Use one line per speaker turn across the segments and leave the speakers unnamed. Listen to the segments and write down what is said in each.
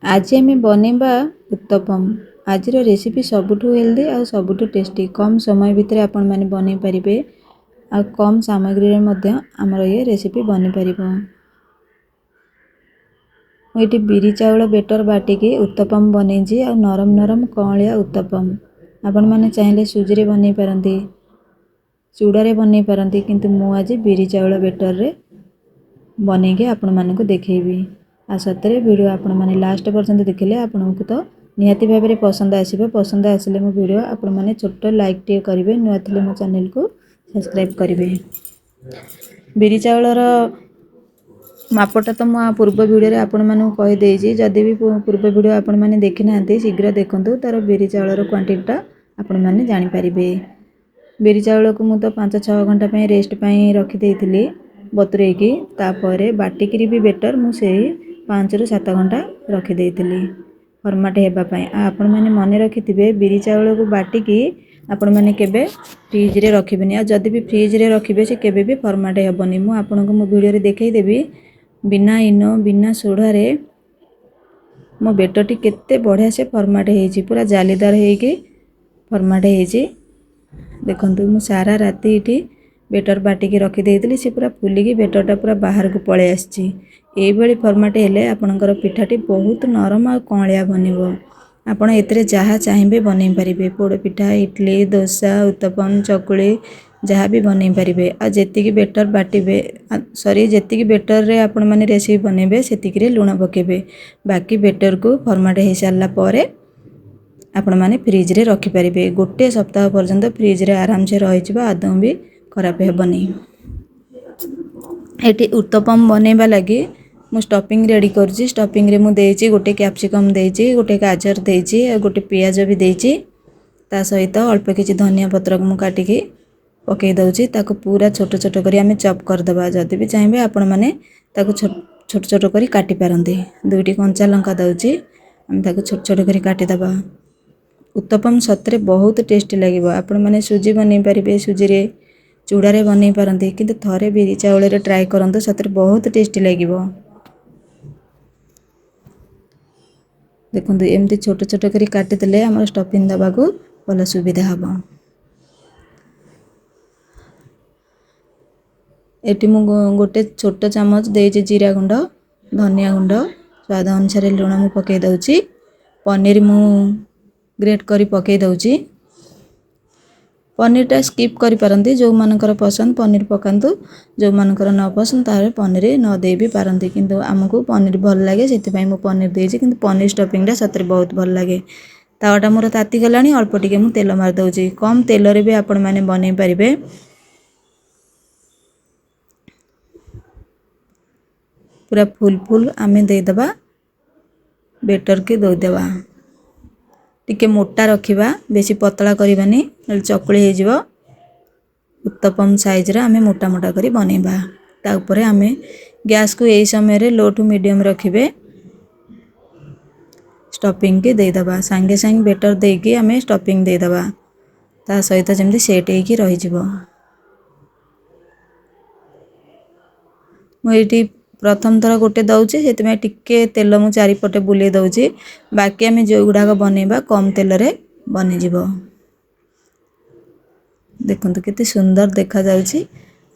आज आम बनैबा उत्तपम। आज रेसिपी सबुठु हेल्दी और सबुठु टेस्टी कम समय भितर आपण माने बनै परिबे आ कम सामग्री रे मध्य हमर ये रेसिपी बनि परिबो। एटी बिरी चाउल बेटर बाटिकी उत्तपम बनैजी आ नरम नरम कळिया उत्तपम। आपण माने चाहिले सुजी रे बनै परंती, चूड़ा रे बनै परंती, किंतु मु आज बिरी चाउल बेटर रे बनेके आपण माने को देखैबी। आ सतरे वीडियो आपण माने लास्ट पर्यंत देखिले आपनको तो निहाती भाबे रे पसंद आसीबो। पसंद आसिले मो वीडियो आपण माने छोट लाइक टे करिवे, नुआ थिले मो चैनल को सब्सक्राइब करिवे। बिरी चाउल रो मापटा तो मो पूर्व वीडियो रे आपण माने कहि देइजी। जदि भी पूर्व वीडियो आपण माने देखि नांती शीघ्र देखंतु, तार बिरी चाउल रो क्वांटिटी टा आपण माने जानि परिबे। बिरी चाउल को मु तो 5-6 घंटा पे रेस्ट पे रखि देइथिली बतुरेकी। तापरे बाटिकी भी बेटर मु से 5-7 घंटा रखि देइथिली फॉर्मेट हेबा पई। आपण माने मने रखिथिबे बिरी चाउल को बाटिकी आपण माने केबे फ्रिज रे रखिबेनी। आ जदि भी फ्रिज रे रखिबे से केबे भी फॉर्मेट हेबनी। मु आपनको मो वीडियो रे देखै देबी बिना इनो बिना सोडा रे मो बेटर टी केते बढ़िया से फॉर्मेट हेजी, पूरा जालीदार हेकी फॉर्मेट हेजी। देखंतु मु सारा राती इठी बेटर बाटिकी रखि देइथिली, से पूरा फुलिकी बेटरटा पूरा बाहर को पळे आछि। एई भली फॉर्मेट हेले आपनकर पिठाटी बहुत नरम आ कळिया बनिबो। आपण एतरे जहा चाहिबे बनै परिबे, पोड़ पिठा, इडली, डोसा, उत्तपम, चकुली जहा भी बनै परिबे। आ जेतिकी बेटर बाटिबे जेतिकी बेटर रे आपण माने रेसिपी बनेबे सेतिकी रे लूण पकेबे। बाकी बेटर को फॉर्मेट हे सारला परे आपण माने फ्रिज रे रखि परिबे। गोटे सप्ताह पर्यंत फ्रिज रे आराम से रहि जिबा, आदौ भी खराब हेबनी। एटी उत्तपम बनेबा लागि मु स्टफिंग रेडी करछि। स्टफिंग रे मु देइछि गोटे कैप्सिकम देइछि, गोटे गाजर देइछि, गोटे प्याज भी देइछि। ता सहित अल्प किछि धनिया पत्र को मु काटिकी पकेइ दउछि। ताको पूरा छोट छोट करी हमें चॉप कर दबा। जदि भी चाहिबे आपण माने ताको छोट छोट करी काटि पारंती। दुईटी कंचा लंका दउछि, हम ताको छोट छोट करी काटि दबा। उत्तपम सतरे बहुत टेस्टी लागिबो। आपण माने सुजी बनै परिबे, सुजी रे चूड़ा रे बनै पारंती, किंतु थरे बिरी चाउल रे ट्राई करंतु, सतरे बहुत टेस्टी लागिबो। देखंतु एमती छोट छोट करी काटि देले हमर स्टफिंग दबा को भल सुविधा हबो। एटी मु गोटे छोट चम्मच देइछि जीरा गुंड, धनिया गुंड, स्वाद अनुसार लूण मु पकेइ दउछि। पनीर मु ग्रेट करी पकेइ दउछि। पनीर टा स्किप करि पारंती, जो मानकर पसंद पनीर पकांतु, जो मानकर न पसंद तारे पनीर न दे भी पारंती। किंतु हमकु पनीर भल लागे सेति पई मु पनीर देइछि, किंतु पनीर स्टफिंग टा सतरे बहुत भल लागे। तावाटा मोर ताती गलानी, अल्प टिके मु तेल मार दउछि। कम तेल रे भी आपण माने बनै परिबे। पूरा फुल फुल आमे दे दबा, बेटर के दो देबा। टिके मोटा रखिबा, बेसी पतला करिबानी, नल चकुली हे जिवो। उत्तपम साइज रे आमे मोटा मोटा करी बनेबा। ता ऊपरे आमे गैस को एई समय रे लो टू मीडियम रखिबे। स्टफिंग के दे दबा, संगे संग बेटर देकी आमे स्टफिंग दे दबा। ता सहित जेमति सेट हेकी रहि जिवो। मु एटी प्रथम थर गोटे दउछि, सेति में टिके तेल मु चारि पटे बुले दउछि। बाकी आमे जो गुडा को बनेबा कम तेल रे बनि जिवो। देखंतु केते सुंदर देखा जाउछि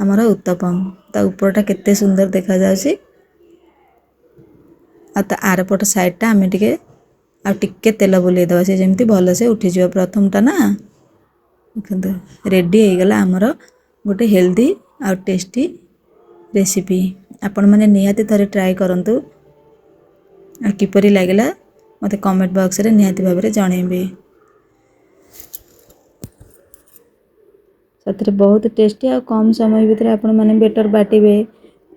हमर उत्तपम। ता ऊपरटा केते सुंदर देखा जाउछि। आ ता आर पट साइड टा आमे टिके तेल बुले दवा, से जेमति भलो से उठी जिवो। प्रथम टा ना देखंतु रेडी हे गेला हमर गोटे हेल्दी आ टेस्टी रेसिपी। आपण माने निहाती थरे ट्राई करंतु। आ किपरि लागला मते कमेंट बॉक्स रे निहाती भाबरे जणैबे। सतरे बहुत टेस्टी आ कम समय भीतर आपण माने बेटर बाटिबे,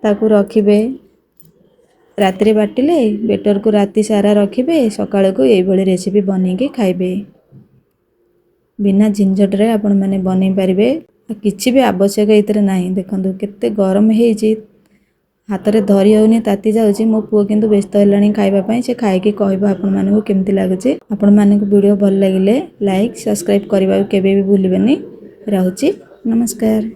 ताकू रखिबे। रात्रि रे बाटिले बेटर को राती सारा रखिबे, सकाळ को एई भली रेसिपी बनै के खाइबे। बिना झिंझट रे आपण माने बनै परिबे। किछि भी आवश्यक इतरे नाही। देखंतु केते गरम हेछि, हाथ रे धरी होनी, ताती जाउछि। मो पुओ किंतु व्यस्त हेलानी खाइबा पई, से खाइकी कहबो आपण मानकु केमति लागुछि। आपण मानकु वीडियो भल लागिले लाइक सब्सक्राइब करबा केबे भी भूलिबेनी। रहउछि, नमस्कार।